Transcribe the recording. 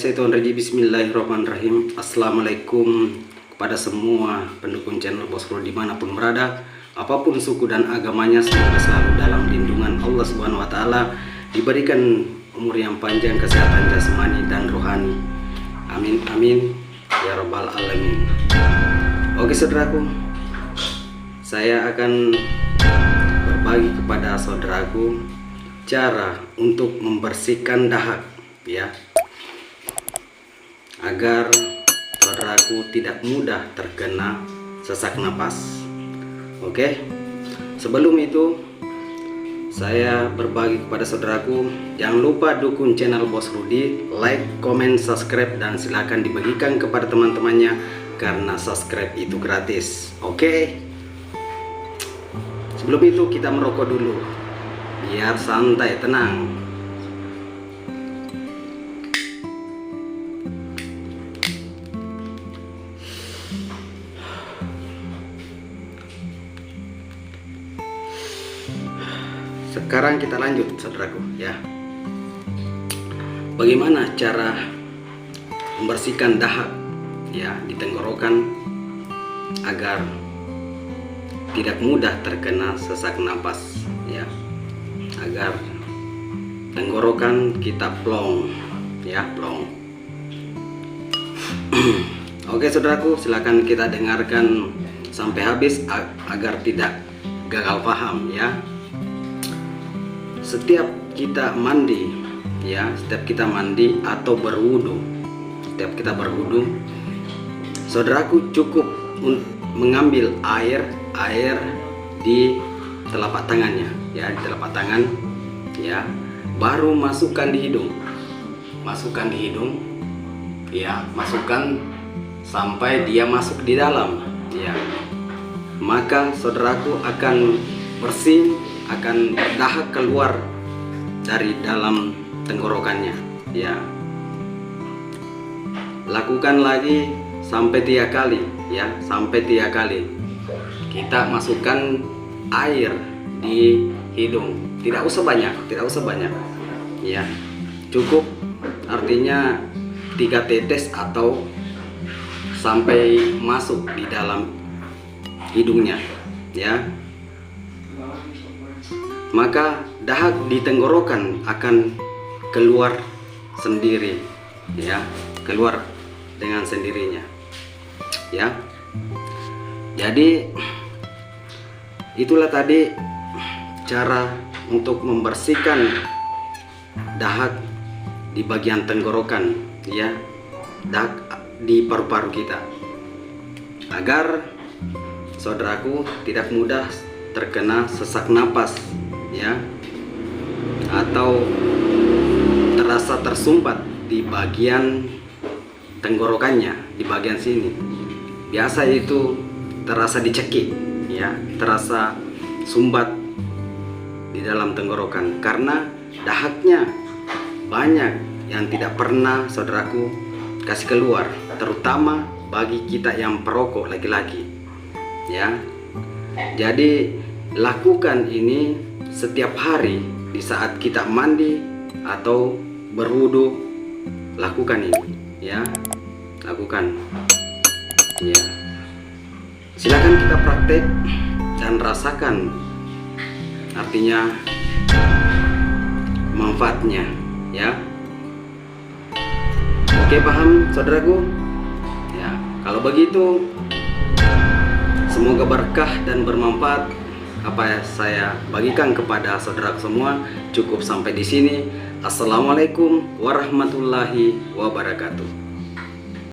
minasyaitonirrajim. Bismillahirrahmanirrahim. Assalamualaikum kepada semua pendukung channel Bos Bro dimanapun berada, apapun suku dan agamanya, semoga selalu dalam lindungan Allah Subhanahu wa Ta'ala, diberikan umur yang panjang, kesehatan jasmani dan rohani. Amin amin ya rabbal alamin. Oke saudaraku, saya akan berbagi kepada saudaraku cara untuk membersihkan dahak, ya, agar saudaraku tidak mudah terkena sesak napas. Oke, sebelum itu saya berbagi kepada saudaraku, jangan lupa dukung channel Bos Rudi, like, comment, subscribe, dan silakan dibagikan kepada teman-temannya karena subscribe itu gratis. Oke, sebelum itu kita merokok dulu biar santai, tenang. Sekarang kita lanjut saudaraku, ya. Bagaimana cara membersihkan dahak, ya, di tenggorokan agar tidak mudah terkena sesak napas, ya, agar tenggorokan kita plong, ya, plong. Oke saudaraku, silakan kita dengarkan sampai habis agar tidak gagal paham, ya. Setiap kita mandi, ya, setiap kita mandi atau berwudu, setiap kita berwudu, saudaraku cukup mengambil air di telapak tangannya, ya, di telapak tangan, ya, baru masukkan di hidung, ya, masukkan sampai dia masuk di dalam, ya, maka saudaraku akan bersih, akan dahak keluar dari dalam tenggorokannya, ya. Lakukan lagi sampai 3 kali, ya, sampai 3 kali. Kita masukkan air di hidung, tidak usah banyak, ya, cukup, artinya 3 tetes atau sampai masuk di dalam hidungnya, ya. Maka dahak di tenggorokan akan keluar sendiri, ya, keluar dengan sendirinya, ya. Jadi itulah tadi cara untuk membersihkan dahak di bagian tenggorokan, ya, dahak di paru-paru kita, agar saudaraku tidak mudah terkena sesak napas, ya, atau terasa tersumbat di bagian tenggorokannya, di bagian sini. Biasa itu terasa dicekik, ya, terasa sumbat di dalam tenggorokan karena dahaknya banyak yang tidak pernah saudaraku kasih keluar, terutama bagi kita yang perokok laki-laki, ya. Jadi lakukan ini setiap hari di saat kita mandi atau berwudu, lakukan ini, ya, lakukan, ya. Silakan kita praktek dan rasakan, artinya manfaatnya, ya. Oke, paham saudaraku, ya. Kalau begitu, semoga berkah dan bermanfaat apa yang saya bagikan kepada saudara semua. Cukup sampai di sini. Assalamualaikum warahmatullahi wabarakatuh.